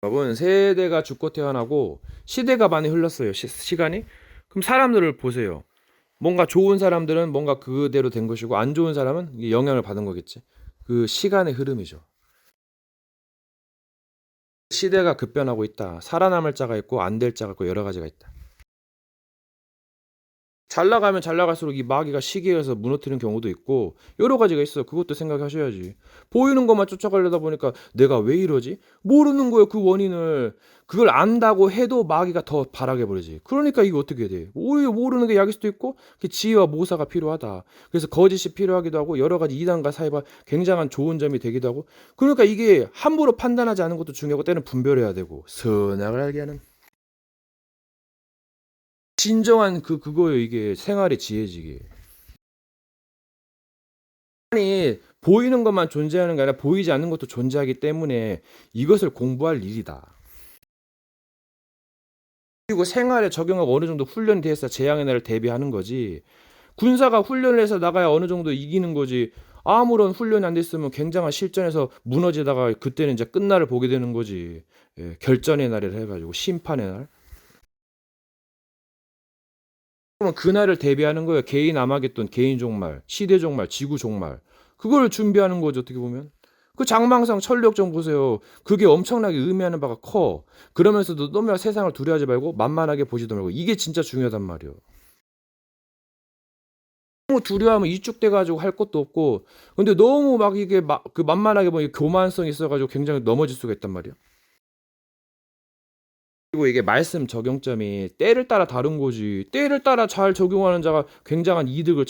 여러분, 세대가 죽고 태어나고 시대가 많이 흘렀어요. 시간이. 그럼 사람들을 보세요. 뭔가 좋은 사람들은 뭔가 그대로 된 것이고 안 좋은 사람은 이게 영향을 받은 거겠지. 그 시간의 흐름이죠. 시대가 급변하고 있다. 살아남을 자가 있고 안 될 자가 있고 여러 가지가 있다. 잘 나가면 잘 나갈수록 이 마귀가 시기해서 무너뜨리는 경우도 있고 여러 가지가 있어. 그것도 생각하셔야지. 보이는 것만 쫓아가려다 보니까 내가 왜 이러지? 모르는 거예요. 그 원인을. 그걸 안다고 해도 마귀가 더 바라게 버리지. 그러니까 이게 어떻게 돼? 오히려 모르는 게 약일 수도 있고 그 지혜와 모사가 필요하다. 그래서 거짓이 필요하기도 하고 여러 가지 이단과 사이가 굉장한 좋은 점이 되기도 하고 그러니까 이게 함부로 판단하지 않는 것도 중요하고 때는 분별해야 되고 선악을 알게 하는 진정한 그거예요. 이게 생활의 지혜지 이게. 아니 보이는 것만 존재하는 게 아니라 보이지 않는 것도 존재하기 때문에 이것을 공부할 일이다. 그리고 생활에 적용하고 어느 정도 훈련이 돼서 재앙의 날을 대비하는 거지. 군사가 훈련을 해서 나가야 어느 정도 이기는 거지. 아무런 훈련이 안 됐으면 굉장한 실전에서 무너지다가 그때는 이제 끝날을 보게 되는 거지. 예, 결전의 날을 해가지고 심판의 날. 그러면 그날을 대비하는 거예요. 개인 아마겟돈, 개인 종말, 시대 종말, 지구 종말. 그걸 준비하는 거죠, 어떻게 보면. 그 장망상 천리역정 보세요. 그게 엄청나게 의미하는 바가 커. 그러면서도 너무 세상을 두려워하지 말고 만만하게 보지도 말고 이게 진짜 중요하단 말이에요. 너무 두려워하면 이축돼 가지고 할 것도 없고 근데 너무 막 이게 막 그 만만하게 보니 교만성이 있어 가지고 굉장히 넘어질 수가 있단 말이에요. 그리고 이게 말씀 적용점이 때를 따라 다른 거지. 때를 따라 잘 적용하는 자가 굉장한 이득을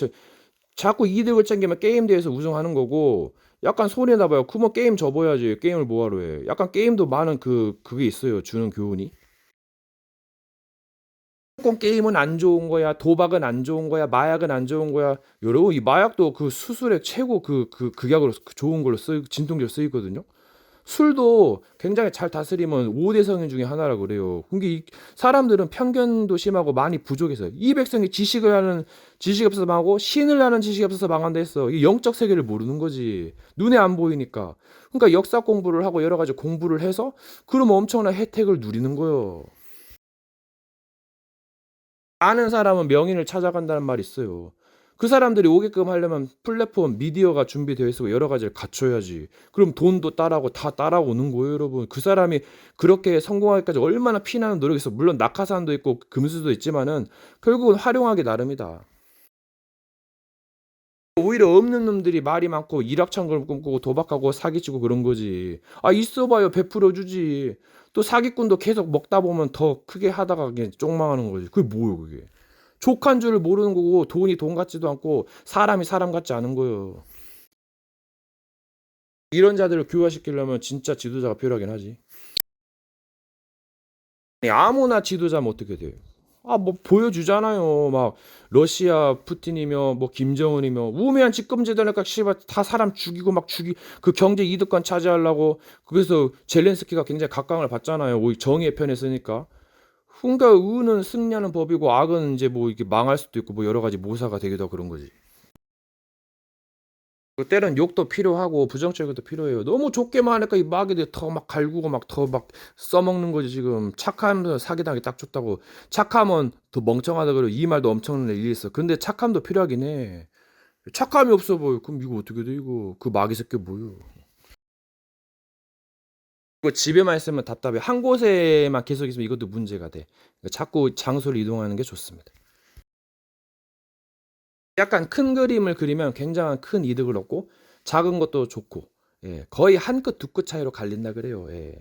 자꾸 이득을 챙기면 게임 대회에서 우승하는 거고 약간 손해나 봐요. 그러면 게임 접어야지. 게임을 뭐하러 해. 약간 게임도 많은 그게 있어요. 주는 교훈이. 무조건 게임은 안 좋은 거야. 도박은 안 좋은 거야. 마약은 안 좋은 거야. 여러분 이 마약도 그 수술의 최고 그 극약으로 좋은 걸로 진통제로 쓰이거든요. 술도 굉장히 잘 다스리면 5대 성인 중에 하나라 그래요. 그게 사람들은 편견도 심하고 많이 부족해서 이백성이 지식을 하는 지식이 없어서 망하고 신을 하는 지식이 없어서 망한다 했어. 이 영적 세계를 모르는 거지. 눈에 안 보이니까. 그러니까 역사 공부를 하고 여러 가지 공부를 해서 그러면 엄청난 혜택을 누리는 거예요. 아는 사람은 명인을 찾아간다는 말이 있어요. 그 사람들이 오게끔 하려면 플랫폼, 미디어가 준비되어 있고 여러 가지를 갖춰야지. 그럼 돈도 따라오고 다 따라오는 거예요, 여러분. 그 사람이 그렇게 성공하기까지 얼마나 피나는 노력이 있어. 물론 낙하산도 있고 금수도 있지만은 결국은 활용하기 나름이다. 오히려 없는 놈들이 말이 많고 일확천금을 꿈꾸고 도박하고 사기치고 그런 거지. 아, 있어봐요. 베풀어 주지. 또 사기꾼도 계속 먹다 보면 더 크게 하다가 그냥 쪽망하는 거지. 그게 뭐예요, 그게. 족한 줄을 모르는 거고 돈이 돈 같지도 않고 사람이 사람 같지 않은 거예요. 이런 자들을 교화시키려면 진짜 지도자가 필요하긴 하지. 아니, 아무나 지도자면 어떻게 돼요? 아, 뭐 보여주잖아요. 막 러시아 푸틴이며 뭐 김정은이며 우매한 집권제도니까 씨발 다 사람 죽이고 막 그 경제 이득권 차지하려고 그래서 젤렌스키가 굉장히 각광을 받잖아요. 오히려 정의의 편에 서니까. 그러니까 의는 승리하는 법이고 악은 이제 뭐 이렇게 망할 수도 있고 뭐 여러 가지 모사가 되기도 하고 그런 거지. 그 때론 욕도 필요하고 부정적인 것도 필요해요. 너무 좁게만 하니까 이 마귀들이 더 막 갈구고 막 더 막 써먹는 거지 지금. 착하면 사기당하기 딱 좋다고. 착하면 더 멍청하다 그러고 이 말도 엄청난 일리 있어. 근데 착함도 필요하긴 해. 착함이 없어 보여. 그럼 이거 어떻게 돼 이거. 그 마귀 새끼 뭐요. 그 집에만 있으면 답답해. 한 곳에만 계속 있으면 이것도 문제가 돼. 그러니까 자꾸 장소를 이동하는 게 좋습니다. 약간 큰 그림을 그리면 굉장한 큰 이득을 얻고 작은 것도 좋고 예, 거의 한 끗 두 끗 차이로 갈린다 그래요. 예.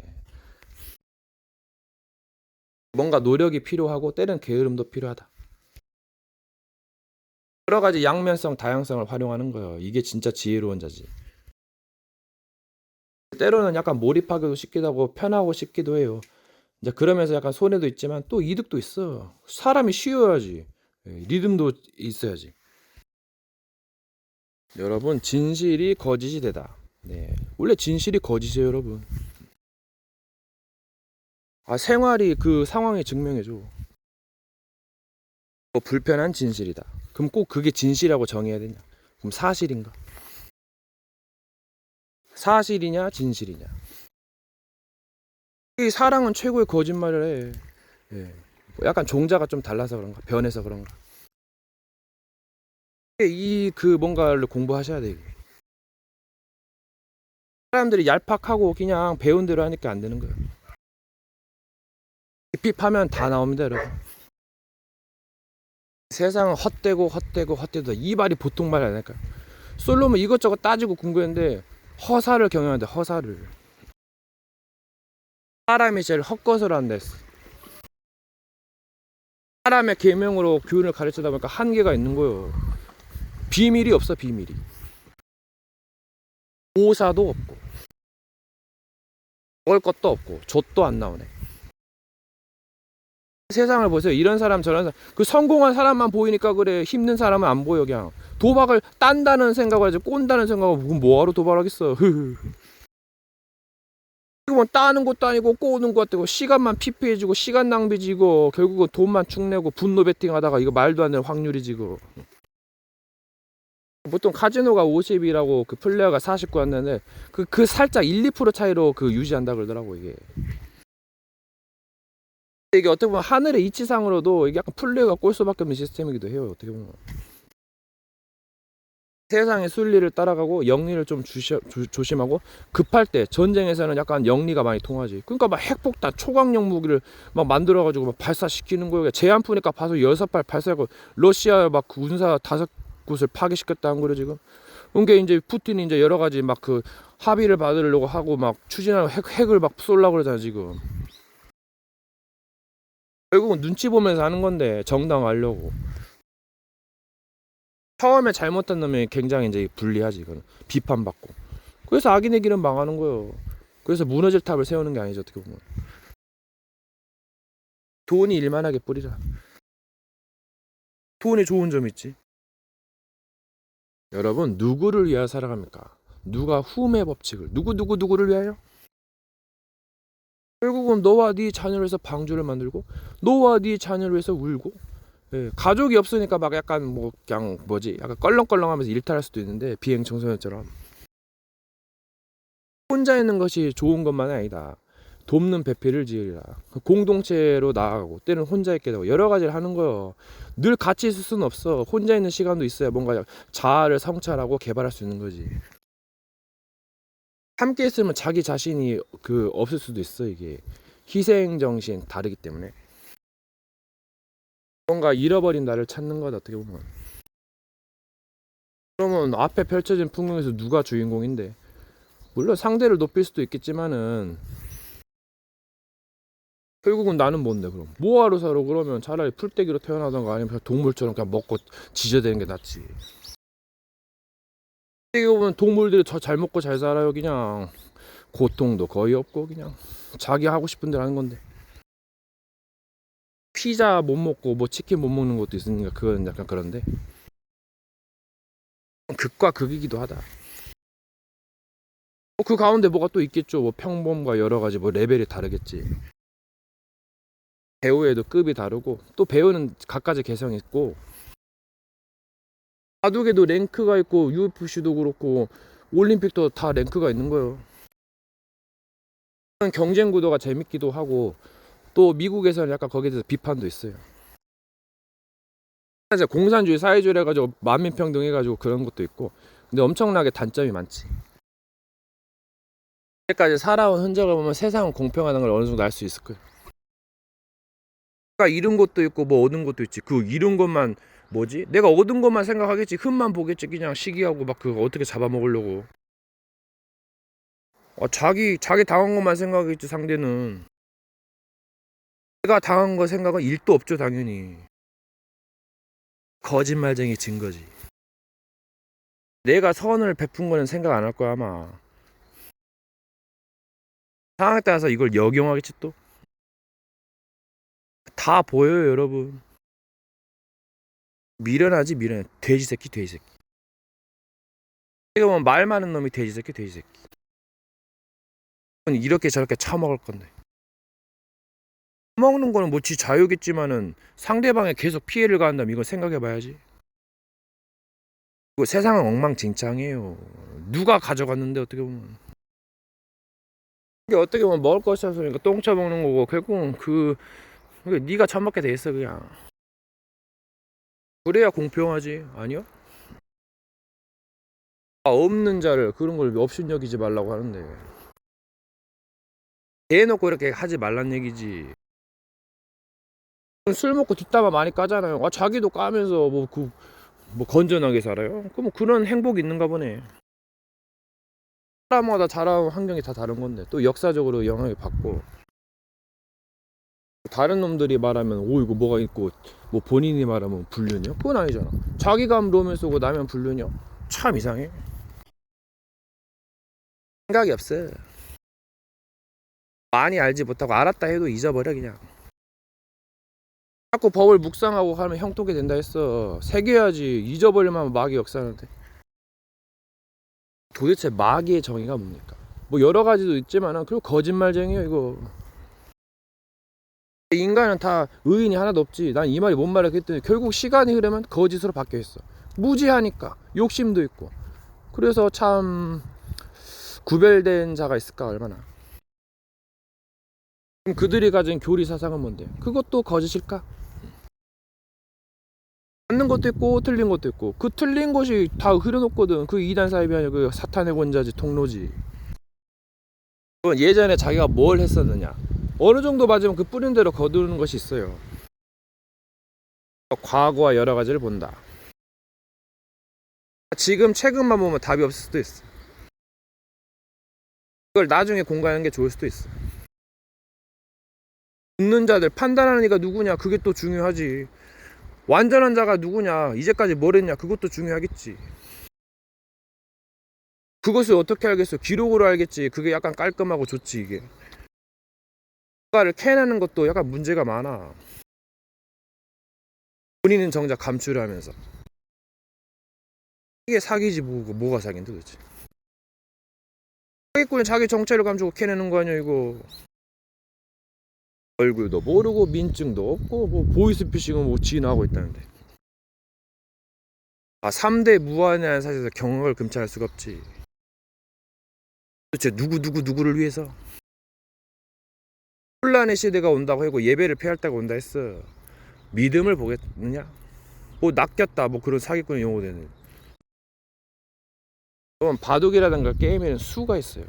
뭔가 노력이 필요하고 때는 게으름도 필요하다. 여러 가지 양면성, 다양성을 활용하는 거예요. 이게 진짜 지혜로운 자지. 때로는 약간 몰입하기도 쉽기도 하고 편하고 싶기도 해요. 이제 그러면서 약간 손해도 있지만 또 이득도 있어. 사람이 쉬어야지. 예, 리듬도 있어야지. 여러분, 진실이 거짓이 되다. 네. 원래 진실이 거짓이에요, 여러분. 아, 생활이 그 상황이 증명해줘. 불편한 진실이다. 그럼 꼭 그게 진실이라고 정해야 되냐? 그럼 사실인가? 사실이냐, 진실이냐? 이 사랑은 최고의 거짓말을 해. 예. 약간 종자가 좀 달라서 그런가? 변해서 그런가? 이 그 뭔가를 공부하셔야 돼. 이게. 사람들이 얄팍하고 그냥 배운 대로 하니까 안 되는 거예요. 핍하면 다 나옵니다, 여러분. 세상은 헛되고 헛되고 헛되다. 이 말이 보통 말이 아닐까요? 솔로몬 이것저것 따지고 궁금했는데 허사를 경영한다. 허사를. 사람이 제일 헛것을 한다 했어. 사람의 계명으로 교훈을 가르치다 보니까 한계가 있는 거예요. 비밀이 없어, 비밀이. 오사도 없고 먹을 것도 없고 젖도 안 나오네. 세상을 보세요. 이런 사람 저런 사람, 그 성공한 사람만 보이니까 그래. 힘든 사람은 안 보여. 그냥 도박을 딴다는 생각을 하지 꼰다는 생각을 뭐하러 도박하겠어. 뭐 따는 것도 아니고 꼬는 것도 아니고 시간만 피폐해지고 시간 낭비지고 결국은 돈만 축내고 분노 베팅하다가 이거 말도 안 되는 확률이지고. 보통 카지노가 50이라고 그 플레이어가 49 왔는데 그 살짝 1, 2% 차이로 그 유지한다 그러더라고 이게. 이게 어떻게 보면 하늘의 이치상으로도 이게 약간 플레이어가 꼴 수밖에 없는 시스템이기도 해요. 어떻게 보면. 세상의 순리를 따라가고 영리를 좀 조심하고 급할 때 전쟁에서는 약간 영리가 많이 통하지. 그러니까 막 핵폭탄 초강력 무기를 막 만들어가지고 막 발사시키는 거예요. 제한 푸니까 봐서 6발 발사하고 러시아 막 군사 5곳을 파괴시켰다는 거래 지금. 그게 이제 푸틴이 이제 여러 가지 막 그 합의를 받으려고 하고 막 추진하고 핵을 막 쏠라고 그러잖아 지금. 결국은 눈치 보면서 하는 건데 정당하려고. 처음에 잘못한 놈이 굉장히 이제 불리하지. 이거는 비판받고. 그래서 악인의 길은 망하는 거예요. 그래서 무너질 탑을 세우는 게 아니죠. 어떻게 보면. 돈이 일만하게 뿌리라. 돈이 좋은 점 있지. 여러분 누구를 위하여 살아갑니까? 누가 훔의 법칙을 누구를 위하여? 결국은 너와 네 자녀를 위해서 방주를 만들고 너와 네 자녀를 위해서 울고. 예, 가족이 없으니까 막 약간 뭐 그냥 뭐지 약간 껄렁껄렁하면서 일탈할 수도 있는데 비행 청소년처럼 혼자 있는 것이 좋은 것만은 아니다. 돕는 배필을 지으리라. 공동체로 나아가고 때는 혼자 있게 되고 여러 가지를 하는 거예요. 늘 같이 있을 수는 없어. 혼자 있는 시간도 있어야 뭔가 자아를 성찰하고 개발할 수 있는 거지. 함께 있으면 자기 자신이 그 없을 수도 있어. 이게 희생 정신 다르기 때문에 뭔가 잃어버린 나를 찾는 거다. 어떻게 보면. 그러면 앞에 펼쳐진 풍경에서 누가 주인공인데? 물론 상대를 높일 수도 있겠지만은 결국은 나는 뭔데 그럼 뭐하러 살아. 그러면 차라리 풀떼기로 태어나던가 아니면 동물처럼 그냥 먹고 지저대는 게 낫지. 어떻게 보면 동물들이 더 잘 먹고 잘 살아요. 그냥 고통도 거의 없고 그냥 자기 하고 싶은 대로 하는 건데 피자 못 먹고 뭐 치킨 못 먹는 것도 있으니까 그건 약간 그런데 극과 극이기도 하다. 그 가운데 뭐가 또 있겠죠. 뭐 평범과 여러 가지 뭐 레벨이 다르겠지. 배우에도 급이 다르고 또 배우는 각가지 개성이 있고 바둑에도 랭크가 있고 UFC도 그렇고 올림픽도 다 랭크가 있는 거예요. 경쟁 구도가 재밌기도 하고 또 미국에서는 약간 거기에 대해서 비판도 있어요. 이제 공산주의 사회주의 해가지고 만민평등 해가지고 그런 것도 있고 근데 엄청나게 단점이 많지. 여기까지 살아온 흔적을 보면 세상은 공평하다는 걸 어느 정도 알 수 있을 거예요. 내가 잃은 것도 있고 뭐 얻은 것도 있지. 그 잃은 것만 뭐지? 내가 얻은 것만 생각하겠지. 흠만 보겠지. 그냥 시기하고 막 그거 어떻게 잡아먹으려고. 자기 당한 것만 생각하겠지. 상대는 내가 당한 거 생각은 1도 없죠. 당연히 거짓말쟁이 증거지. 내가 선을 베푼 거는 생각 안 할 거야 아마. 상황에 따라서 이걸 역용하겠지 또. 다 보여요 여러분. 미련하지 미련해. 돼지 새끼. 이거 보면 말 많은 놈이 돼지 새끼. 이렇게 저렇게 처먹을 건데. 처먹는 거는 뭐 지 자유겠지만은 상대방에 계속 피해를 가한다면 이거 생각해 봐야지. 이거 세상은 엉망진창이에요. 누가 가져갔는데 어떻게 보면. 이게 어떻게 보면 먹을 거 없으니까 똥쳐 먹는 거고 결국은 그게 네가 처먹게 돼 있어 그냥. 그래야 공평하지. 아니요? 없는 자를 그런 걸 업신여기지 말라고 하는데 대놓고 이렇게 하지 말란 얘기지. 술 먹고 뒷담화 많이 까잖아요. 자기도 까면서 뭐 건전하게 살아요. 그럼 그런 행복이 있는가 보네. 사람마다 자라온 환경이 다 다른 건데 또 역사적으로 영향을 받고 다른 놈들이 말하면 오 이거 뭐가 있고 뭐 본인이 말하면 불륜이요? 그건 아니잖아. 자기가 하면 로맨스고 나면 불륜이요? 참 이상해. 생각이 없어. 많이 알지 못하고 알았다 해도 잊어버려 그냥. 자꾸 법을 묵상하고 하면 형통이 된다 했어. 새겨야지. 잊어버리면 마귀 역사하는데. 도대체 마귀의 정의가 뭡니까? 뭐 여러 가지도 있지만은 그리고 거짓말쟁이에요 이거. 인간은 다 의인이 하나도 없지. 난 이 말이 뭔 말이야 했더니 결국 시간이 흐르면 거짓으로 바뀌어 있어. 무지하니까 욕심도 있고. 그래서 참 구별된 자가 있을까 얼마나. 그럼 그들이 가진 교리 사상은 뭔데? 그것도 거짓일까? 맞는 것도 있고 틀린 것도 있고 그 틀린 것이 다 흐려놓거든. 그 이단 사입이 아니라 그 사탄의 권자지 통로지. 그건 예전에 자기가 뭘 했었느냐 어느 정도 맞으면 그 뿌린 대로 거두는 것이 있어요. 과거와 여러 가지를 본다. 지금 최근만 보면 답이 없을 수도 있어. 그걸 나중에 공부하는 게 좋을 수도 있어. 듣는 자들 판단하는 이가 누구냐 그게 또 중요하지. 완전한 자가 누구냐 이제까지 뭘 했냐 그것도 중요하겠지. 그것을 어떻게 알겠어? 기록으로 알겠지. 그게 약간 깔끔하고 좋지 이게. 뭔가를 캐내는 것도 약간 문제가 많아. 본인은 정작 감추려 하면서. 이게 사기지 뭐가 사기인데 도대체. 사기꾼이 자기 정체를 감추고 캐내는 거 아니야 이거. 얼굴도 모르고 민증도 없고 뭐 보이스피싱은 뭐 지인하고 있다는데. 3대 무한한 사실에서 경악을 금치할 수가 없지. 도대체 누구를 위해서? 혼란의 시대가 온다고 하고 예배를 폐할 때가 온다 했어. 믿음을 보겠느냐? 뭐 낚였다 뭐 그런 사기꾼의 용어되는. 그럼 바둑이라든가 게임에는 수가 있어요.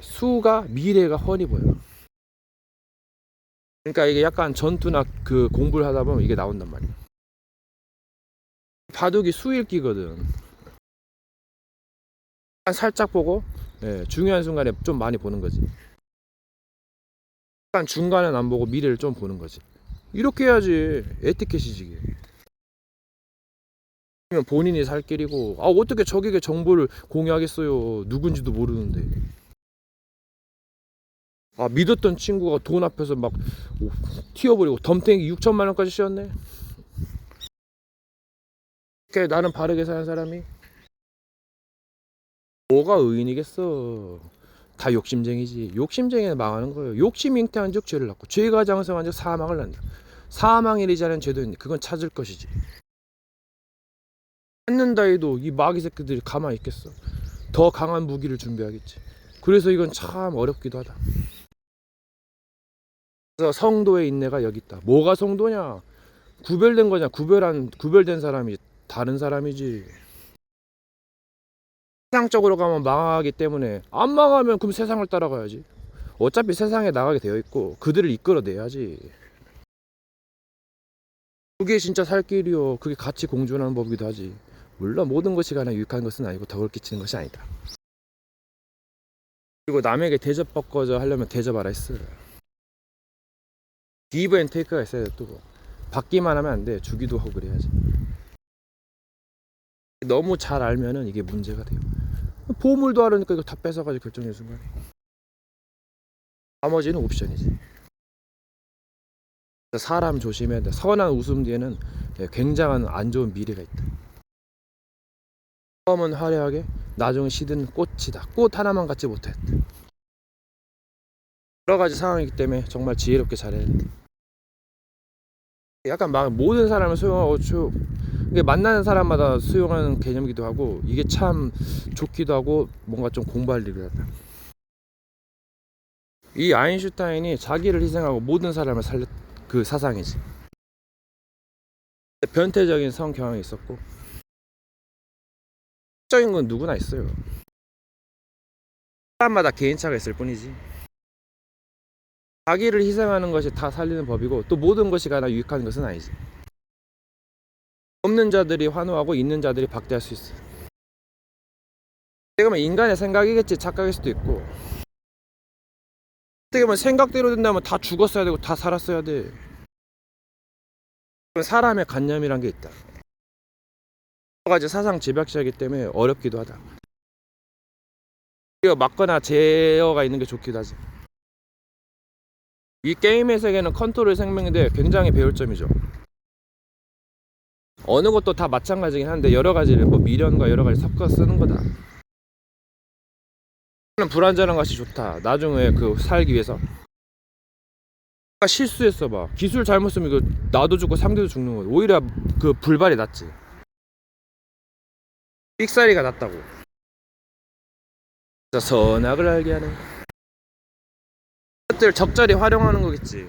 수가 미래가 훤히 보여. 그러니까 이게 약간 전투나 그 공부를 하다 보면 이게 나온단 말이야. 바둑이 수읽기거든. 살짝 보고 중요한 순간에 좀 많이 보는 거지. 약간 중간은 안 보고 미래를 좀 보는 거지. 이렇게 해야지 에티켓이지 이게. 그러면 본인이 살 길이고 어떻게 적에게 정보를 공유하겠어요. 누군지도 모르는데. 믿었던 친구가 돈 앞에서 막 튀어버리고 덤탱이 6천만 원까지 씌웠네. 그게 나는 바르게 사는 사람이 뭐가 의인이겠어. 다 욕심쟁이지. 욕심쟁이는 망하는 거예요. 욕심 잉태한 즉 죄를 낳고 죄가 장성한 즉 사망을 낳는다. 사망에 이르지 않은 죄도 그건 찾을 것이지. 찾는다 해도 이 마귀 새끼들이 가만히 있겠어. 더 강한 무기를 준비하겠지. 그래서 이건 참 어렵기도 하다. 그래서 성도의 인내가 여기 있다. 뭐가 성도냐? 구별된 거냐? 구별된 사람이 다른 사람이지. 세상적으로 가면 망하기 때문에 안 망하면 그럼 세상을 따라가야지. 어차피 세상에 나가게 되어 있고 그들을 이끌어내야지. 그게 진짜 살 길이요. 그게 같이 공존하는 법이기도 하지. 물론 모든 것이 가장 유익한 것은 아니고 덕을 끼치는 것이 아니다. 그리고 남에게 대접받고자 하려면 대접하라 했어. 기브 앤 테이크가 있어야 돼. 또 받기만 하면 안 돼. 주기도 하고 그래야지. 너무 잘 알면은 이게 문제가 돼요. 보물도 알으니까 이거 다 뺏어가지고 결정의 순간에 나머지는 옵션이지. 사람 조심해야 돼. 선한 웃음 뒤에는 굉장한 안 좋은 미래가 있다. 처음은 화려하게 나중은 시든 꽃이다. 꽃 하나만 갖지 못했다. 여러 가지 상황이기 때문에 정말 지혜롭게 잘해야 돼. 약간 막 모든 사람을 수용하고 이게 만나는 사람마다 수용하는 개념이기도 하고 이게 참 좋기도 하고 뭔가 좀 공부할 일이다. 이 아인슈타인이 자기를 희생하고 모든 사람을 살렸 그 사상이지. 변태적인 성경향이 있었고, 적인 건 누구나 있어요. 사람마다 개인차가 있을 뿐이지. 자기를 희생하는 것이 다 살리는 법이고, 또 모든 것이 가나 유익한 것은 아니지. 없는 자들이 환호하고 있는 자들이 박대할 수 있어. 어떻게 보면 인간의 생각이겠지. 착각일 수도 있고, 어떻게 보면 생각대로 된다면 다 죽었어야 되고 다 살았어야 돼. 사람의 관념이란 게 있다. 여러 가지 사상 집약시하기 때문에 어렵기도 하다. 이거 맞거나 제어가 있는 게 좋기도 하지. 이 게임의 세계는 컨트롤 생명인데 굉장히 배울 점이죠. 어느 것도 다 마찬가지긴 한데 여러 가지를 뭐 미련과 여러 가지 섞어 쓰는 거다. 불안전한 것이 좋다. 나중에 그 살기 위해서. 실수했어 봐. 기술 잘못 쓰면 이거 나도 죽고 상대도 죽는 거야. 오히려 그 불발이 낫지. 삑사리가 낫다고. 진짜 선악을 알게 하는 것들 적절히 활용하는 거겠지.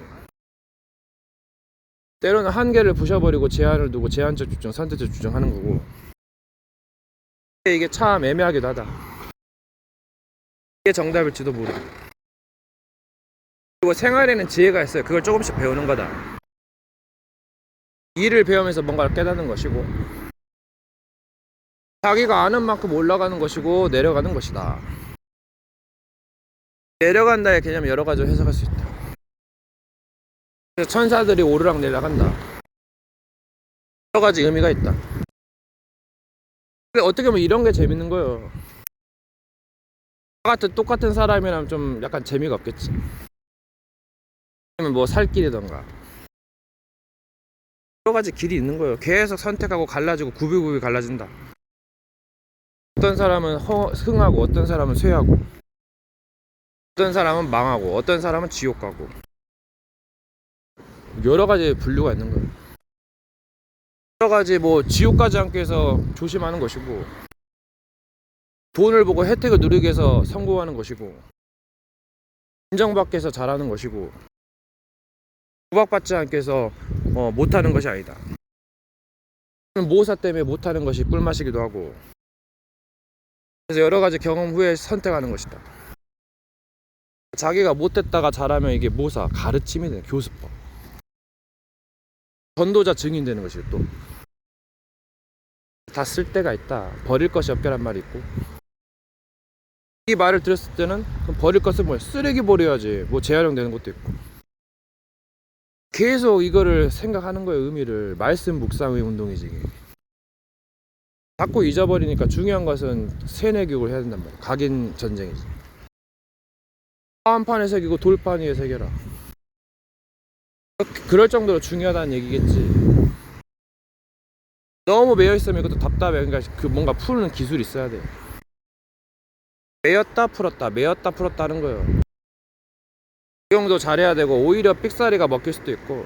때로는 한계를 부셔버리고 제한을 두고 제한적 주장, 선택적 주장하는 거고. 이게 참 애매하기도 하다. 이게 정답일지도 모르고. 그리고 생활에는 지혜가 있어요. 그걸 조금씩 배우는 거다. 일을 배우면서 뭔가를 깨닫는 것이고, 자기가 아는 만큼 올라가는 것이고 내려가는 것이다. 내려간다의 개념 여러 가지로 해석할 수 있다. 그래서 천사들이 오르락 내려간다. 여러 가지 의미가 있다. 근데 어떻게 보면 이런 게 재밌는 거예요. 똑같은 사람이라면 좀 약간 재미가 없겠지. 아니면 뭐 살 길이던가 여러 가지 길이 있는 거예요. 계속 선택하고 갈라지고 구비구비 갈라진다. 어떤 사람은 흥하고 어떤 사람은 쇠하고 어떤 사람은 망하고 어떤 사람은 지옥 가고 여러 가지 분류가 있는 거예요. 여러 가지 뭐 지옥 가지 않기 위해서 조심하는 것이고, 돈을 보고 혜택을 누리기 위해서 성공하는 것이고, 인정받기 위해서 잘하는 것이고, 구박받지 않기 위해서 못하는 것이 아니다. 모사 때문에 못하는 것이 꿀맛이기도 하고, 그래서 여러 가지 경험 후에 선택하는 것이다. 자기가 못했다가 잘하면 이게 모사, 가르침이 되는 교수법. 전도자 증인되는 것이 또 다 쓸 데가 있다. 버릴 것이 없게란 말이 있고, 이 말을 들었을 때는 그럼 버릴 것은 뭐야? 쓰레기 버려야지. 뭐 재활용되는 것도 있고. 계속 이거를 생각하는 거예요. 의미를. 말씀 묵상의 운동이지. 자꾸 잊어버리니까 중요한 것은 세뇌 교육을 해야 된단 말이야. 각인 전쟁이지. 한판에 새기고 돌판 위에 새겨라. 그럴 정도로 중요하다는 얘기겠지. 너무 매여 있으면 이것도 답답해. 그러니까 그 뭔가 푸는 기술이 있어야 돼. 매였다 풀었다 매였다 풀었다 하는 거예요. 이용도 잘해야 되고, 오히려 삑사리가 먹힐 수도 있고,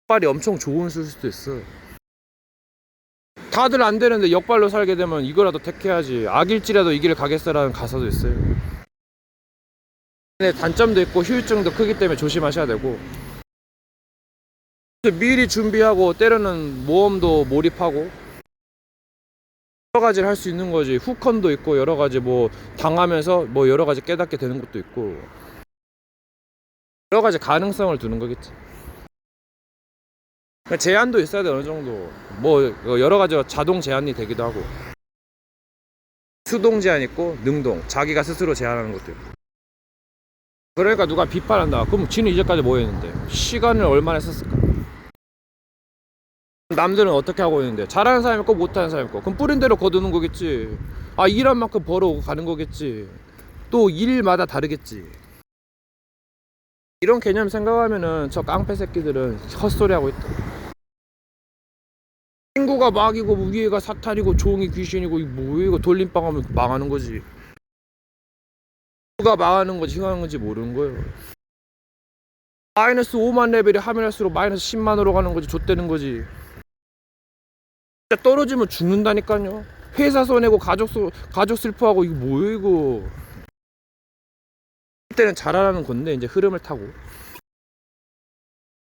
역발이 엄청 좋은 수도 있어. 다들 안 되는데 역발로 살게 되면 이거라도 택해야지. 악일지라도 이 길을 가겠어라는 가사도 있어요. 근데 단점도 있고 후유증도 크기 때문에 조심하셔야 되고, 미리 준비하고 때로는 모험도 몰입하고 여러 가지를 할 수 있는 거지. 후컨도 있고 여러 가지 뭐 당하면서 뭐 여러 가지 깨닫게 되는 것도 있고, 여러 가지 가능성을 두는 거겠지. 제한도 있어야 돼. 어느 정도 뭐 여러 가지 자동 제한이 되기도 하고, 수동 제한 있고 능동, 자기가 스스로 제한하는 것도 있고. 그러니까 누가 비판한다. 그럼 지는 이제까지 뭐 했는데? 시간을 얼마나 썼을까? 남들은 어떻게 하고 있는데? 잘하는 사람이 있고 못하는 사람이 있고. 그럼 뿌린 대로 거두는 거겠지. 일한 만큼 벌어오고 가는 거겠지. 또 일마다 다르겠지. 이런 개념 생각하면은 저 깡패 새끼들은 헛소리 하고 있다. 친구가 막이고 위에가 사탄이고 종이 귀신이고 뭐 이거 돌림빵하면 망하는 거지. 누가 망하는 건지 흥하는 건지 모르는 거예요. 마이너스 5만 레벨이 하면 할수록 마이너스 10만으로 가는 거지. 좆되는 거지. 진짜 떨어지면 죽는다니까요. 회사 손해고 가족 슬퍼하고 이거 뭐예요 이거. 때는 잘하라는 건데 이제 흐름을 타고,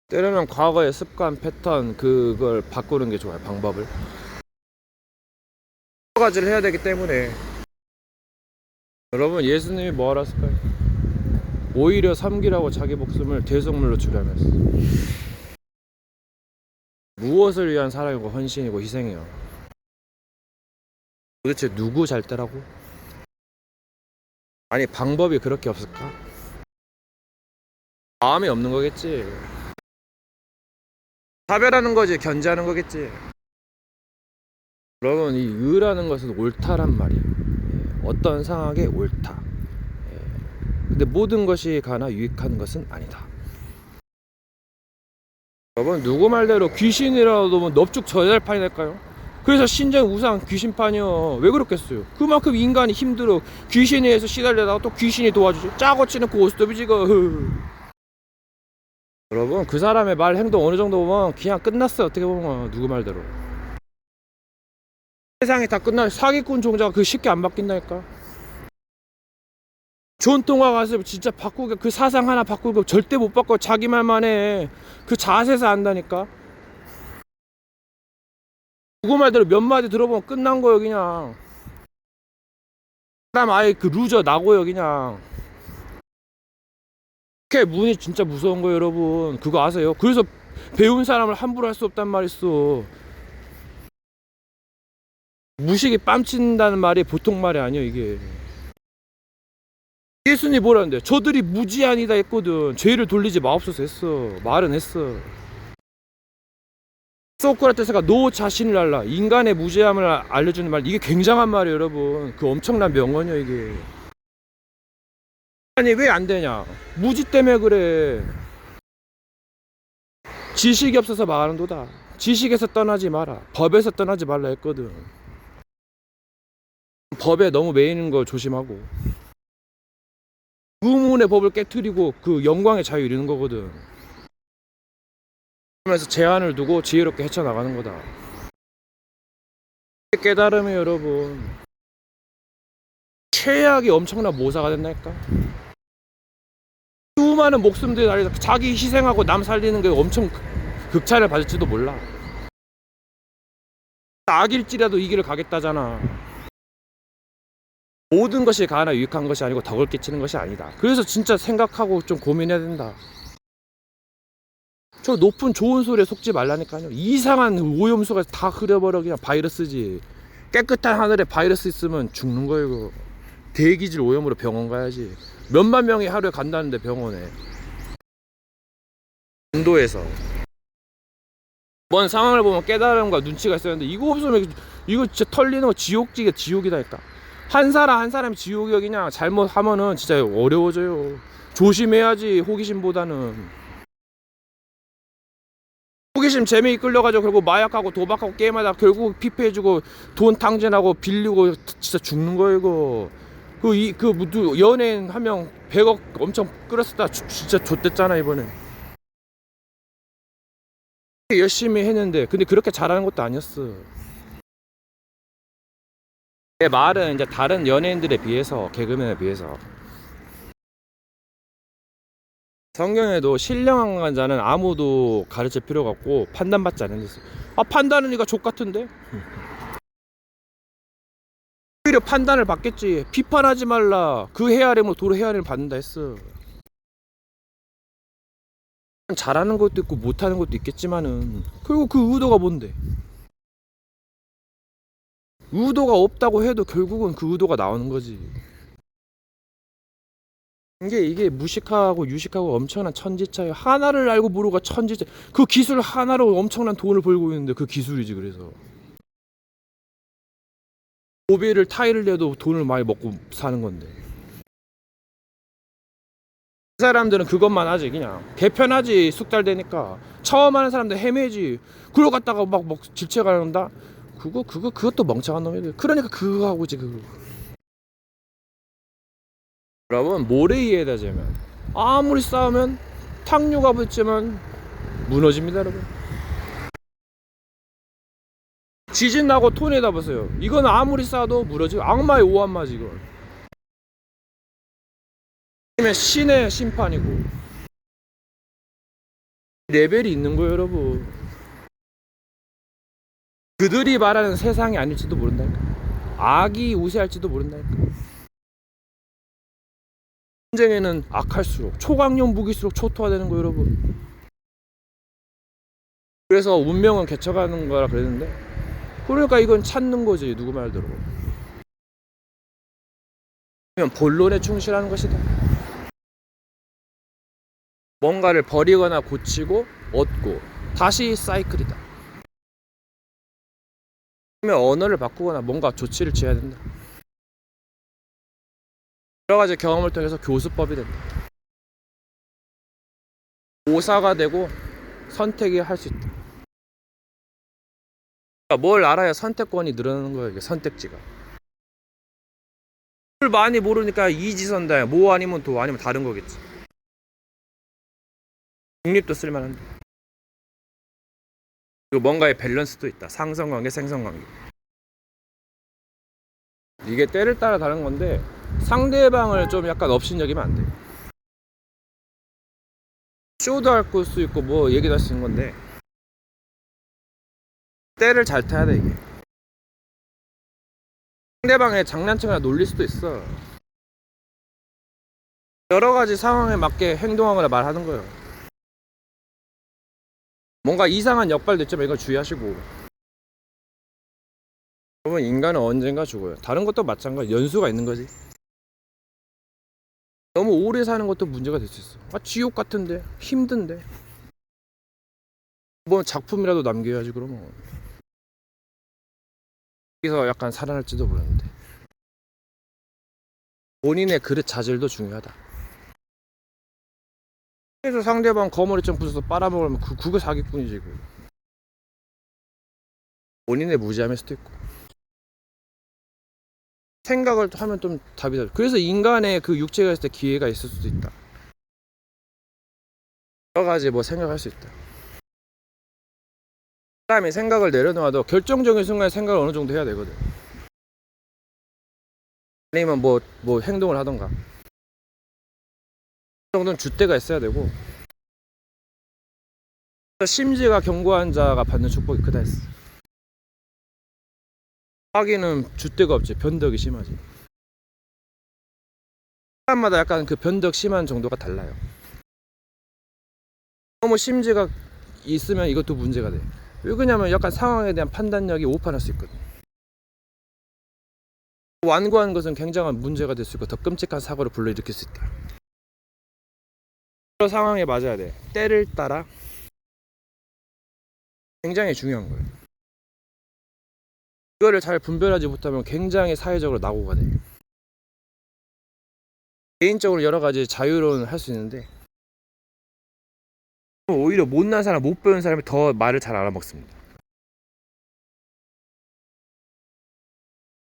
때로는 과거의 습관 패턴 그걸 바꾸는 게 좋아요. 방법을 여러 가지를 해야 되기 때문에. 여러분, 예수님이 뭐하라 했을까요? 오히려 섬기라고 자기 목숨을 대속물로 주려면서. 무엇을 위한 사랑이고 헌신이고 희생이요? 도대체 누구 잘 때라고? 아니, 방법이 그렇게 없을까? 마음이 없는 거겠지. 차별하는 거지, 견제하는 거겠지. 여러분, 이 의라는 것은 옳다란 말이에요. 어떤 상황에 옳다. 근데 모든 것이 가나 유익한 것은 아니다. 여러분, 누구 말대로 귀신이라도 뭐 넙죽 저잘판이 될까요? 그래서 신전 우상 귀신판이요. 왜 그렇겠어요? 그만큼 인간이 힘들어. 귀신에 의해서 시달려다가 또 귀신이 도와주지. 짜고 치는 고스톱이지 그. 여러분, 그 사람의 말 행동 어느 정도 보면 그냥 끝났어요. 어떻게 보면 누구 말대로. 세상이 다 끝나. 사기꾼 종자가 그 쉽게 안 바뀐다니까. 전통화 가서 진짜 바꾸게, 그 사상 하나 바꾸고 절대 못 바꿔. 자기 말만 해. 그 자세에서 안다니까. 누구 말대로 몇 마디 들어보면 끝난 거예요 그냥. 사람 아예 그 루저 나고요 그냥. 그게 문이 진짜 무서운 거예요 여러분. 그거 아세요? 그래서 배운 사람을 함부로 할 수 없단 말 있어. 무식이 뺨친다는 말이 보통 말이 아니에요 이게. 예수님이 뭐라는데? 저들이 무지하니다 했거든. 죄를 돌리지 마옵소서 했어. 말은 했어. 소크라테스가 너 자신을 알라, 인간의 무죄함을 알려주는 말, 이게 굉장한 말이에요 여러분. 그 엄청난 명언이에요 이게. 아니 왜 안 되냐? 무지 때문에 그래. 지식이 없어서 말하는도다. 지식에서 떠나지 마라, 법에서 떠나지 말라 했거든. 법에 너무 매이는 거 조심하고, 의문의 법을 깨트리고 그 영광의 자유 이루는 거거든. 그러면서 제한을 두고 지혜롭게 헤쳐나가는 거다. 깨달음이 여러분, 최악이 엄청난 모사가 된다니까. 수많은 목숨들이 달려서 자기 희생하고 남 살리는 게 엄청 극찬을 받을지도 몰라. 악일지라도 이 길을 가겠다잖아. 모든 것이 가나 유익한 것이 아니고 덕을 끼치는 것이 아니다. 그래서 진짜 생각하고 좀 고민해야 된다. 저 높은 좋은 소리에 속지 말라니까요. 이상한 오염수가 다 흐려버려. 그냥 바이러스지. 깨끗한 하늘에 바이러스 있으면 죽는 거예요 이거. 대기질 오염으로 병원 가야지. 몇만 명이 하루에 간다는데 병원에. 인도에서 뭔 상황을 보면 깨달음과 눈치가 있었는데, 이거 없으면 이거 진짜 털리는 거 지옥지게 지옥이다니까. 한 사람이 지옥이 그냥 잘못하면은 진짜 어려워져요. 조심해야지. 호기심보다는. 호기심 재미 이끌려가지고 결국 마약하고 도박하고 게임하다 결국 피폐해주고 돈 탕진하고 빌리고 진짜 죽는 거예요 이거. 연예인 한 명 100억 엄청 끌었었다 진짜 좆됐잖아 이번에. 열심히 했는데 근데 그렇게 잘하는 것도 아니었어. 내 말은 이제 다른 연예인들에 비해서, 개그맨에 비해서, 성경에도 신령한 자는 아무도 가르칠 필요가 없고 판단받지 않는 데서. 아, 판단은 니가 족같은데? 오히려 판단을 받겠지. 비판하지 말라. 그 헤아림으로 도로 헤아림을 받는다 했어. 잘하는 것도 있고 못하는 것도 있겠지만은 그리고 그 의도가 뭔데? 의도가 없다고 해도 결국은 그 의도가 나오는 거지. 이게 무식하고 유식하고 엄청난 천지차예요. 하나를 알고 모르고 천지차. 그 기술 하나로 엄청난 돈을 벌고 있는데 그 기술이지. 그래서 모빌을 타일을 내도 돈을 많이 먹고 사는 건데, 그 사람들은 그것만 하지. 그냥 개편하지. 숙달되니까. 처음 하는 사람들 헤매지. 그걸 갖다가 막 질책한다. 그것도 멍청한 놈이들. 그러니까 그거 하고 있지 그거. 여러분, 뭐래 이해하자면 아무리 싸우면 탕류가 붙지만 무너집니다 여러분. 지진 나고 토네이도 보세요. 이건 아무리 싸도 무너지고 악마의 오한마지 이건. 아니면 신의 심판이고 레벨이 있는 거예요, 여러분. 그들이 말하는 세상이 아닐지도 모른다니까. 악이 우세할지도 모른다니까. 전쟁에는 악할수록 초강력 무기일수록 초토화되는 거예요, 여러분. 그래서 운명은 개척하는 거라 그랬는데, 그러니까 이건 찾는 거지, 누구 말대로. 그러면 본론에 충실하는 것이다. 뭔가를 버리거나 고치고 얻고 다시 사이클이다. 그러면 언어를 바꾸거나 뭔가 조치를 취해야 된다. 여러 가지 경험을 통해서 교수법이 된다. 오사가 되고 선택이 할 수 있다. 그러니까 뭘 알아야 선택권이 늘어나는 거예요. 이게 선택지가. 뭘 많이 모르니까 이지선다. 뭐 아니면 도 아니면 다른 거겠지. 중립도 쓸만한데. 그리고 뭔가의 밸런스도 있다. 상성관계, 생성관계. 이게 때를 따라 다른 건데 상대방을 좀 약간 업신여기면 안 돼. 쇼도 할 수 있고 뭐 얘기도 할 수 있는 건데 때를 잘 타야 돼 이게. 상대방의 장난치거나 놀릴 수도 있어. 여러 가지 상황에 맞게 행동하거나 말하는 거예요. 뭔가 이상한 역발도 있지만 이걸 주의하시고. 여러분 인간은 언젠가 죽어요. 다른 것도 마찬가지. 연수가 있는 거지. 너무 오래 사는 것도 문제가 될 수 있어. 아 지옥 같은데 힘든데 뭐 작품이라도 남겨야지 그러면. 여기서 약간 살아날지도 모르는데 본인의 그릇 자질도 중요하다. 그래서 상대방 거머리 좀 부숴서 빨아먹으면 그게 사기꾼이지. 본인의 무지함일 수도 있고 생각을 하면 좀 답이 다르. 그래서 인간의 그 육체가 있을 때 기회가 있을 수도 있다. 여러 가지 뭐 생각할 수 있다. 사람이 생각을 내려놓아도 결정적인 순간에 생각을 어느 정도 해야 되거든. 아니면 뭐 행동을 하던가. 그 정도는 줏대가 있어야 되고. 심지가 견고한 자가 받는 축복이 크다 했어. 하기는 줏대가 없지. 변덕이 심하지. 사람마다 약간 그 변덕 심한 정도가 달라요. 너무 심지가 있으면 이것도 문제가 돼. 왜 그러냐면 약간 상황에 대한 판단력이 오판할 수 있거든. 완고한 것은 굉장한 문제가 될 수 있고 더 끔찍한 사고를 불러일으킬 수 있다. 여러 상황에 맞아야 돼. 때를 따라 굉장히 중요한 거예요. 이거를 잘 분별하지 못하면 굉장히 사회적으로 낙오가 돼. 개인적으로 여러 가지 자유로운 할 수 있는데 오히려 못난 사람, 못 배운 사람이 더 말을 잘 알아먹습니다.